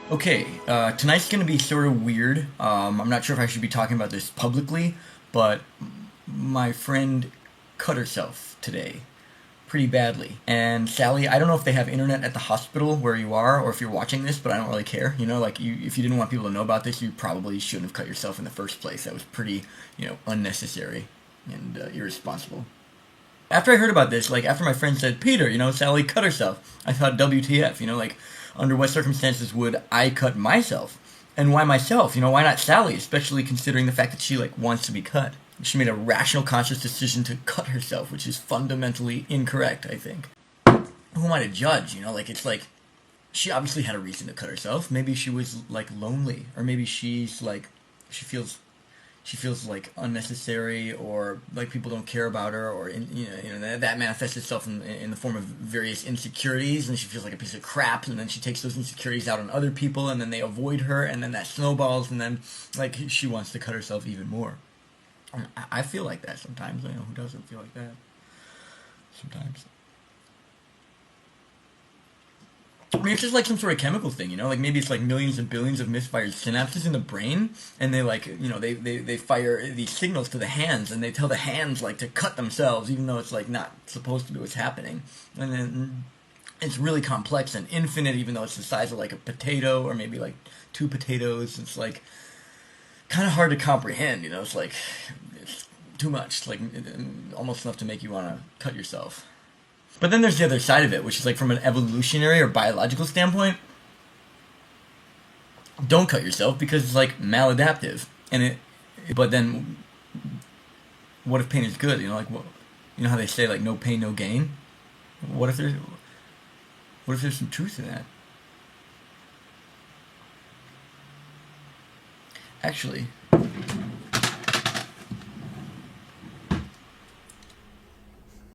Okay, tonight's gonna be sort of weird. I'm not sure if I should be talking about this publicly, but my friend cut herself today pretty badly. And Sally, I don't know if they have internet at the hospital where you are, or if you're watching this, but I don't really care. You know, like if you didn't want people to know about this, you probably shouldn't have cut yourself in the first place. That was pretty, unnecessary and irresponsible. After I heard about this, like after my friend said, Peter, Sally cut herself, I thought, WTF, like under what circumstances would I cut myself? And why myself? Why not Sally, especially considering the fact that she like wants to be cut. She made a rational, conscious decision to cut herself, which is fundamentally incorrect, I think. Who am I to judge? It's like she obviously had a reason to cut herself. Maybe she was like lonely, or maybe she's like she feels like unnecessary, or like people don't care about her, or that manifests itself in the form of various insecurities, and she feels like a piece of crap, and then she takes those insecurities out on other people, and then they avoid her, and then that snowballs, and then like she wants to cut herself even more. I feel like that sometimes. Who doesn't feel like that sometimes? I mean, it's just like some sort of chemical thing, Like maybe it's like millions and billions of misfired synapses in the brain, and they like, they fire these signals to the hands, and they tell the hands like to cut themselves, even though it's like not supposed to be what's happening. And then it's really complex and infinite, even though it's the size of like a potato, or maybe like two potatoes. It's like kind of hard to comprehend, It's like it's too much, like almost enough to make you want to cut yourself. But then there's the other side of it, which is like from an evolutionary or biological standpoint, don't cut yourself because it's like maladaptive. And it, but then, what if pain is good? Like how they say like no pain, no gain. What if there's, what if there's some truth in that? Actually,